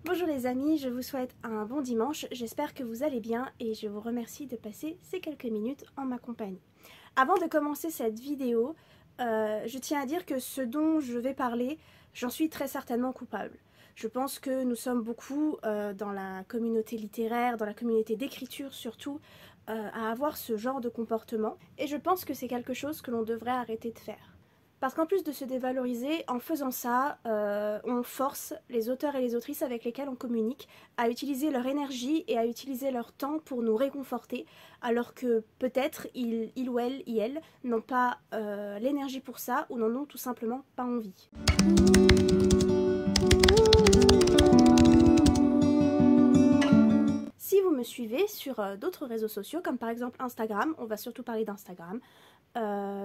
Bonjour les amis, je vous souhaite un bon dimanche, j'espère que vous allez bien et je vous remercie de passer ces quelques minutes en ma compagnie. Avant de commencer cette vidéo, je tiens à dire que ce dont je vais parler, j'en suis très certainement coupable. Je pense que nous sommes beaucoup dans la communauté littéraire, dans la communauté d'écriture surtout, à avoir ce genre de comportement et je pense que c'est quelque chose que l'on devrait arrêter de faire. Parce qu'en plus de se dévaloriser, en faisant ça, on force les auteurs et les autrices avec lesquels on communique à utiliser leur énergie et à utiliser leur temps pour nous réconforter, alors que peut-être ils ou elles n'ont pas l'énergie pour ça ou n'en ont tout simplement pas envie. Si vous me suivez sur d'autres réseaux sociaux, comme par exemple Instagram, on va surtout parler d'Instagram,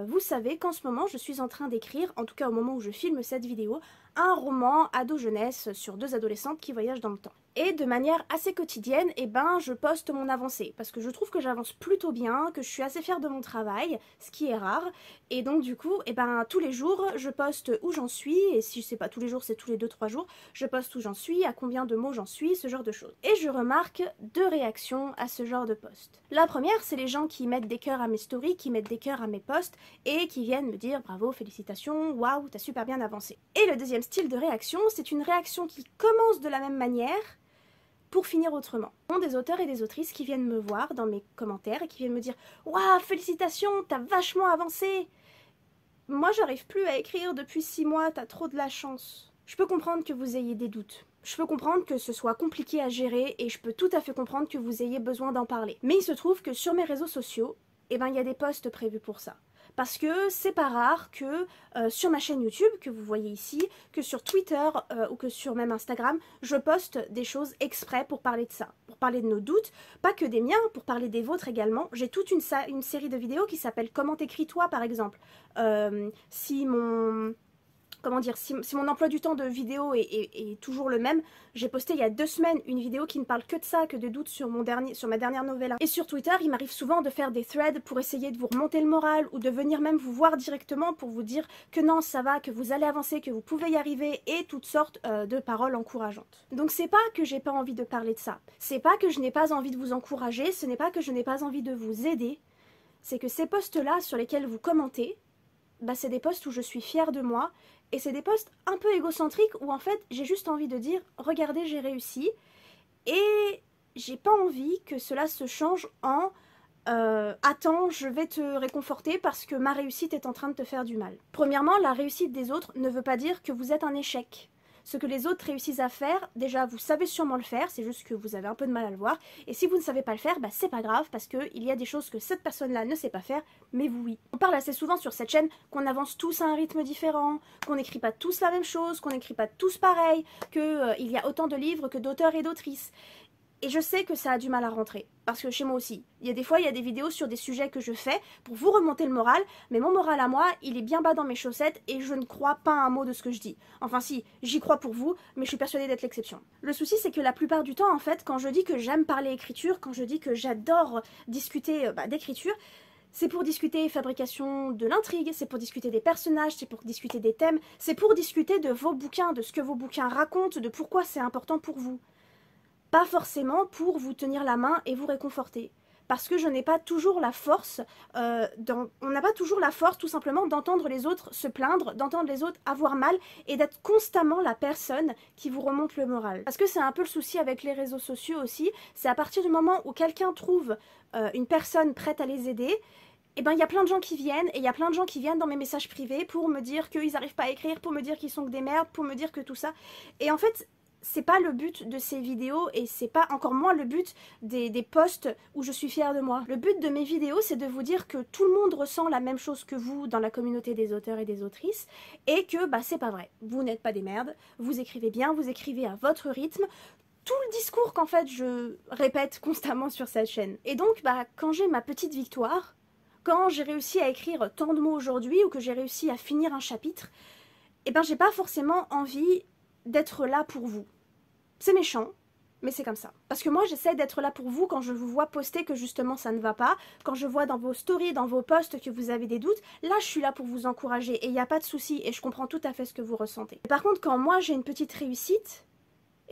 vous savez qu'en ce moment je suis en train d'écrire, en tout cas au moment où je filme cette vidéo, un roman ado-jeunesse sur deux adolescentes qui voyagent dans le temps. Et de manière assez quotidienne, je poste mon avancée, parce que je trouve que j'avance plutôt bien, que je suis assez fière de mon travail, ce qui est rare, et donc du coup, tous les jours, je poste où j'en suis, et si c'est pas tous les jours, c'est tous les 2-3 jours, je poste où j'en suis, à combien de mots j'en suis, ce genre de choses. Et je remarque deux réactions à ce genre de post. La première, c'est les gens qui mettent des cœurs à mes stories, qui mettent des cœurs à mes posts, et qui viennent me dire bravo, félicitations, waouh, t'as super bien avancé. Et le deuxième style de réaction, c'est une réaction qui commence de la même manière, pour finir autrement. Des auteurs et des autrices qui viennent me voir dans mes commentaires et qui viennent me dire « Waouh, félicitations, t'as vachement avancé !» Moi, j'arrive plus à écrire depuis 6 mois, t'as trop de la chance. Je peux comprendre que vous ayez des doutes. Je peux comprendre que ce soit compliqué à gérer et je peux tout à fait comprendre que vous ayez besoin d'en parler. Mais il se trouve que sur mes réseaux sociaux, il y a des posts prévus pour ça. Parce que c'est pas rare que sur ma chaîne YouTube, que vous voyez ici, que sur Twitter ou que sur même Instagram, je poste des choses exprès pour parler de ça, pour parler de nos doutes, pas que des miens, pour parler des vôtres également. J'ai toute une série de vidéos qui s'appelle « Comment t'écris-toi » par exemple. Si mon emploi du temps de vidéo est toujours le même, j'ai posté il y a 2 semaines une vidéo qui ne parle que de ça, que de doutes sur ma dernière novella. Et sur Twitter, il m'arrive souvent de faire des threads pour essayer de vous remonter le moral ou de venir même vous voir directement pour vous dire que non, ça va, que vous allez avancer, que vous pouvez y arriver et toutes sortes de paroles encourageantes. Donc c'est pas que j'ai pas envie de parler de ça, c'est pas que je n'ai pas envie de vous encourager, ce n'est pas que je n'ai pas envie de vous aider, c'est que ces posts-là sur lesquels vous commentez, c'est des posts où je suis fière de moi et c'est des posts un peu égocentriques où en fait j'ai juste envie de dire regardez j'ai réussi et j'ai pas envie que cela se change en attends je vais te réconforter parce que ma réussite est en train de te faire du mal. Premièrement, la réussite des autres ne veut pas dire que vous êtes un échec. Ce que les autres réussissent à faire, déjà vous savez sûrement le faire, c'est juste que vous avez un peu de mal à le voir. Et si vous ne savez pas le faire, c'est pas grave parce qu'il y a des choses que cette personne-là ne sait pas faire, mais vous oui. On parle assez souvent sur cette chaîne qu'on avance tous à un rythme différent, qu'on n'écrit pas tous la même chose, qu'on n'écrit pas tous pareil, qu'il y a autant de livres que d'auteurs et d'autrices. Et je sais que ça a du mal à rentrer, parce que chez moi aussi, il y a des vidéos sur des sujets que je fais pour vous remonter le moral, mais mon moral à moi, il est bien bas dans mes chaussettes et je ne crois pas un mot de ce que je dis. Enfin si, j'y crois pour vous, mais je suis persuadée d'être l'exception. Le souci, c'est que la plupart du temps, en fait, quand je dis que j'aime parler écriture, quand je dis que j'adore discuter d'écriture, c'est pour discuter fabrication de l'intrigue, c'est pour discuter des personnages, c'est pour discuter des thèmes, c'est pour discuter de vos bouquins, de ce que vos bouquins racontent, de pourquoi c'est important pour vous. Pas forcément pour vous tenir la main et vous réconforter. Parce que je n'ai pas toujours la force, on n'a pas toujours la force tout simplement d'entendre les autres se plaindre, d'entendre les autres avoir mal et d'être constamment la personne qui vous remonte le moral. Parce que c'est un peu le souci avec les réseaux sociaux aussi, c'est à partir du moment où quelqu'un trouve une personne prête à les aider, il y a plein de gens qui viennent, et il y a plein de gens qui viennent dans mes messages privés pour me dire qu'ils n'arrivent pas à écrire, pour me dire qu'ils sont que des merdes, pour me dire que tout ça. Et en fait, c'est pas le but de ces vidéos et c'est pas encore moins le but des posts où je suis fière de moi. Le but de mes vidéos, c'est de vous dire que tout le monde ressent la même chose que vous dans la communauté des auteurs et des autrices et que c'est pas vrai. Vous n'êtes pas des merdes, vous écrivez bien, vous écrivez à votre rythme. Tout le discours qu'en fait je répète constamment sur cette chaîne. Et donc quand j'ai ma petite victoire, quand j'ai réussi à écrire tant de mots aujourd'hui ou que j'ai réussi à finir un chapitre, j'ai pas forcément envie d'être là pour vous. C'est méchant, mais c'est comme ça. Parce que moi, j'essaie d'être là pour vous quand je vous vois poster que justement ça ne va pas, quand je vois dans vos stories, dans vos posts que vous avez des doutes, là je suis là pour vous encourager et il n'y a pas de souci et je comprends tout à fait ce que vous ressentez. Par contre, quand moi j'ai une petite réussite,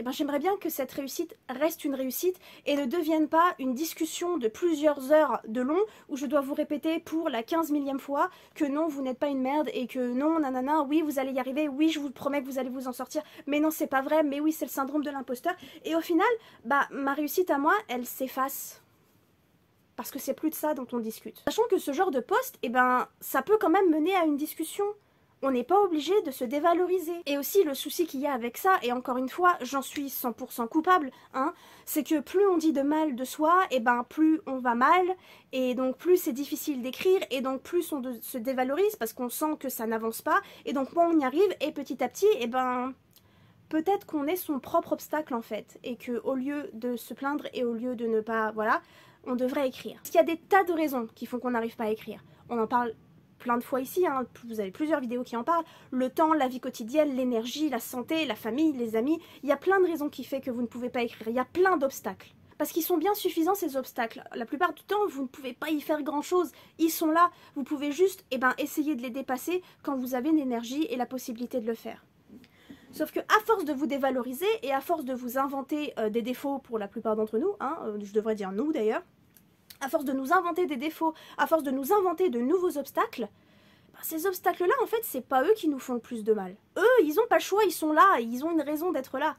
eh ben, j'aimerais bien que cette réussite reste une réussite et ne devienne pas une discussion de plusieurs heures de long où je dois vous répéter pour la 15 millième fois que non, vous n'êtes pas une merde et que non, nanana, oui, vous allez y arriver, oui, je vous promets que vous allez vous en sortir, mais non, c'est pas vrai, mais oui, c'est le syndrome de l'imposteur. Et au final, bah, ma réussite à moi, elle s'efface. Parce que c'est plus de ça dont on discute. Sachant que ce genre de post, eh ben, ça peut quand même mener à une discussion. On n'est pas obligé de se dévaloriser. Et aussi, le souci qu'il y a avec ça, et encore une fois, j'en suis 100% coupable, hein, c'est que plus on dit de mal de soi, et ben plus on va mal, et donc plus c'est difficile d'écrire, et donc plus on se dévalorise parce qu'on sent que ça n'avance pas, et donc moins on y arrive, et petit à petit, et ben peut-être qu'on est son propre obstacle en fait, et qu'au lieu de se plaindre et au lieu de ne pas, voilà, on devrait écrire. Parce qu'il y a des tas de raisons qui font qu'on n'arrive pas à écrire. On en parle plein de fois ici, hein. Vous avez plusieurs vidéos qui en parlent. Le temps, la vie quotidienne, l'énergie, la santé, la famille, les amis. Il y a plein de raisons qui font que vous ne pouvez pas écrire. Il y a plein d'obstacles. Parce qu'ils sont bien suffisants ces obstacles. La plupart du temps, vous ne pouvez pas y faire grand chose. Ils sont là. Vous pouvez juste essayer de les dépasser quand vous avez l'énergie et la possibilité de le faire. Sauf que à force de vous dévaloriser et à force de vous inventer des défauts pour la plupart d'entre nous, hein, je devrais dire nous d'ailleurs, à force de nous inventer des défauts, à force de nous inventer de nouveaux obstacles, ces obstacles-là, en fait, c'est pas eux qui nous font le plus de mal. Eux, ils ont pas le choix, ils sont là, ils ont une raison d'être là.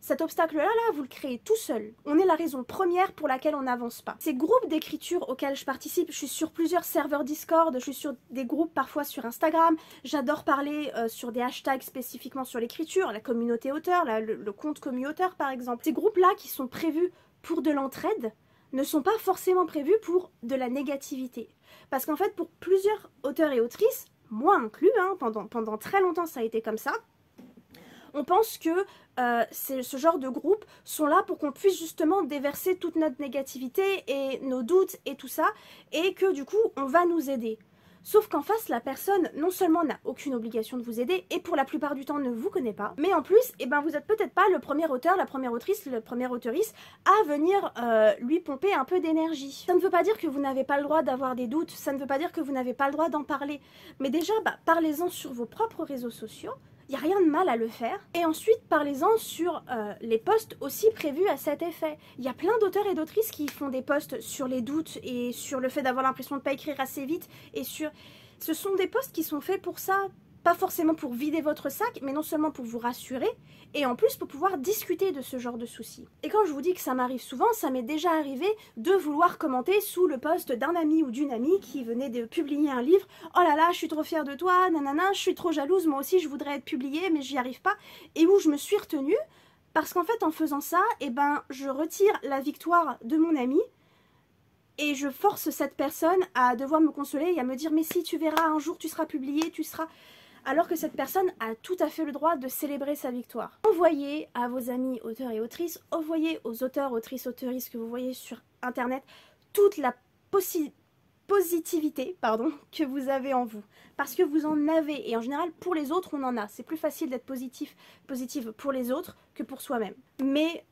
Cet obstacle-là, vous le créez tout seul. On est la raison première pour laquelle on n'avance pas. Ces groupes d'écriture auxquels je participe, je suis sur plusieurs serveurs Discord, je suis sur des groupes parfois sur Instagram, j'adore parler sur des hashtags spécifiquement sur l'écriture, la communauté auteur, le compte commu auteur par exemple. Ces groupes-là qui sont prévus pour de l'entraide, ne sont pas forcément prévus pour de la négativité. Parce qu'en fait, pour plusieurs auteurs et autrices, moi inclus, hein, pendant très longtemps ça a été comme ça, on pense que ce genre de groupes sont là pour qu'on puisse justement déverser toute notre négativité et nos doutes et tout ça, et que du coup, on va nous aider. Sauf qu'en face, la personne, non seulement n'a aucune obligation de vous aider, et pour la plupart du temps ne vous connaît pas, mais en plus, vous n'êtes peut-être pas le premier auteur, la première autrice, le premier auteuriste à venir lui pomper un peu d'énergie. Ça ne veut pas dire que vous n'avez pas le droit d'avoir des doutes, ça ne veut pas dire que vous n'avez pas le droit d'en parler, mais déjà, parlez-en sur vos propres réseaux sociaux. Il n'y a rien de mal à le faire. Et ensuite, parlez-en sur les posts aussi prévus à cet effet. Il y a plein d'auteurs et d'autrices qui font des posts sur les doutes et sur le fait d'avoir l'impression de ne pas écrire assez vite. Et sur... Ce sont des posts qui sont faits pour ça. Pas forcément pour vider votre sac, mais non seulement pour vous rassurer, et en plus pour pouvoir discuter de ce genre de soucis. Et quand je vous dis que ça m'arrive souvent, ça m'est déjà arrivé de vouloir commenter sous le post d'un ami ou d'une amie qui venait de publier un livre. Oh là là, je suis trop fière de toi, nanana, je suis trop jalouse, moi aussi je voudrais être publiée, mais j'y arrive pas. Et où je me suis retenue, parce qu'en fait en faisant ça, je retire la victoire de mon ami, et je force cette personne à devoir me consoler et à me dire mais si tu verras, un jour tu seras publiée, tu seras... Alors que cette personne a tout à fait le droit de célébrer sa victoire. Envoyez à vos amis auteurs et autrices, envoyez aux auteurs, autrices, auteuristes que vous voyez sur internet toute la positivité que vous avez en vous. Parce que vous en avez, et en général pour les autres on en a. C'est plus facile d'être positive pour les autres que pour soi-même. Mais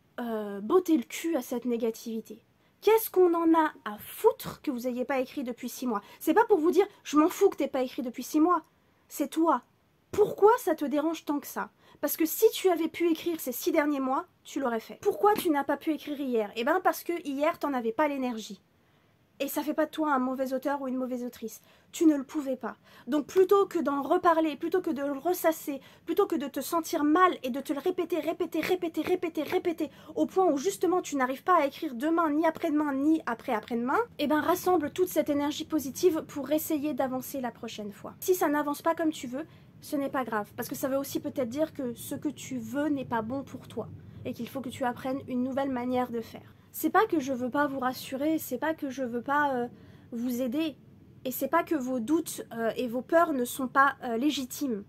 bottez le cul à cette négativité. Qu'est-ce qu'on en a à foutre que vous n'ayez pas écrit depuis 6 mois? C'est pas pour vous dire je m'en fous que t'aies pas écrit depuis 6 mois. C'est toi. Pourquoi ça te dérange tant que ça? Parce que si tu avais pu écrire ces 6 derniers mois, tu l'aurais fait. Pourquoi tu n'as pas pu écrire hier? Eh bien parce que hier, t'en avais pas l'énergie. Et ça fait pas de toi un mauvais auteur ou une mauvaise autrice. Tu ne le pouvais pas. Donc plutôt que d'en reparler, plutôt que de le ressasser, plutôt que de te sentir mal et de te le répéter, au point où justement tu n'arrives pas à écrire demain, ni après-demain, ni après-après-demain, rassemble toute cette énergie positive pour essayer d'avancer la prochaine fois. Si ça n'avance pas comme tu veux, ce n'est pas grave. Parce que ça veut aussi peut-être dire que ce que tu veux n'est pas bon pour toi. Et qu'il faut que tu apprennes une nouvelle manière de faire. C'est pas que je veux pas vous rassurer, c'est pas que je veux pas vous aider, et c'est pas que vos doutes et vos peurs ne sont pas légitimes.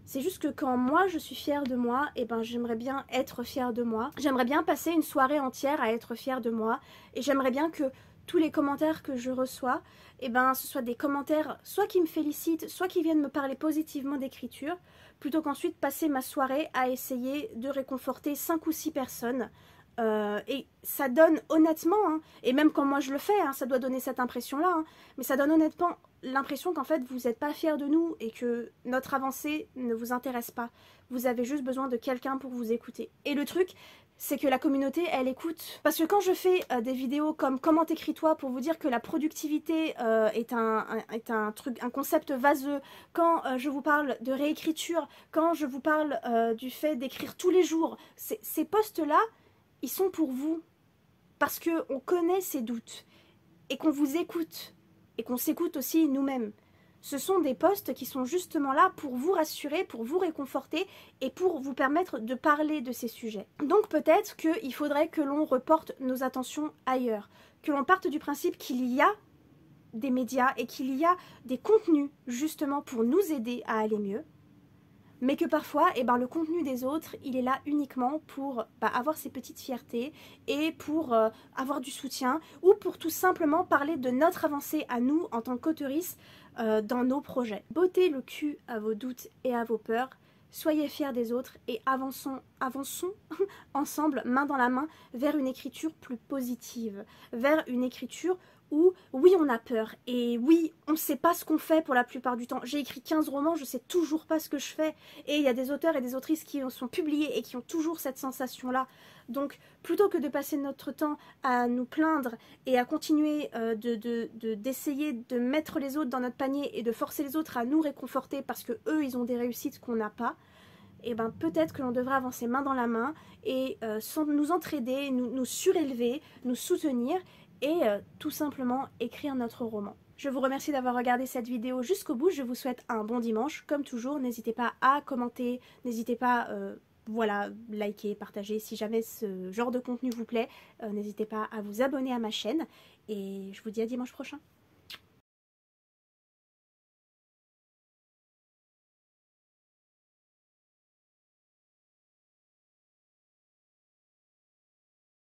C'est juste que quand moi je suis fière de moi, j'aimerais bien être fière de moi. J'aimerais bien passer une soirée entière à être fière de moi, et j'aimerais bien que tous les commentaires que je reçois, ce soit des commentaires soit qui me félicitent, soit qui viennent me parler positivement d'écriture, plutôt qu'ensuite passer ma soirée à essayer de réconforter 5 ou 6 personnes. Et ça donne honnêtement, et même quand moi je le fais, ça doit donner cette impression-là, mais ça donne honnêtement l'impression qu'en fait vous n'êtes pas fiers de nous et que notre avancée ne vous intéresse pas. Vous avez juste besoin de quelqu'un pour vous écouter. Et le truc, c'est que la communauté, elle écoute. Parce que quand je fais des vidéos comme Comment t'écris-toi pour vous dire que la productivité est un concept vaseux, quand je vous parle de réécriture, quand je vous parle du fait d'écrire tous les jours, ces posts-là, ils sont pour vous. Parce qu'on connaît ces doutes et qu'on vous écoute et qu'on s'écoute aussi nous-mêmes. Ce sont des posts qui sont justement là pour vous rassurer, pour vous réconforter et pour vous permettre de parler de ces sujets. Donc peut-être qu'il faudrait que l'on reporte nos attentions ailleurs, que l'on parte du principe qu'il y a des médias et qu'il y a des contenus justement pour nous aider à aller mieux, mais que parfois, le contenu des autres, il est là uniquement pour avoir ses petites fiertés et pour avoir du soutien ou pour tout simplement parler de notre avancée à nous en tant qu'auteurice dans nos projets. Bottez le cul à vos doutes et à vos peurs, soyez fiers des autres et avançons ensemble, main dans la main, vers une écriture plus positive, vers une écriture où, oui, on a peur, et oui, on ne sait pas ce qu'on fait pour la plupart du temps. J'ai écrit 15 romans, je ne sais toujours pas ce que je fais, et il y a des auteurs et des autrices qui sont publiés et qui ont toujours cette sensation-là. Donc, plutôt que de passer notre temps à nous plaindre et à continuer d'essayer de mettre les autres dans notre panier et de forcer les autres à nous réconforter parce que eux, ils ont des réussites qu'on n'a pas, peut-être que l'on devrait avancer main dans la main et nous entraider, nous surélever, nous soutenir, et tout simplement écrire notre roman. Je vous remercie d'avoir regardé cette vidéo jusqu'au bout, je vous souhaite un bon dimanche, comme toujours, n'hésitez pas à commenter, n'hésitez pas, liker, partager, si jamais ce genre de contenu vous plaît, n'hésitez pas à vous abonner à ma chaîne, et je vous dis à dimanche prochain.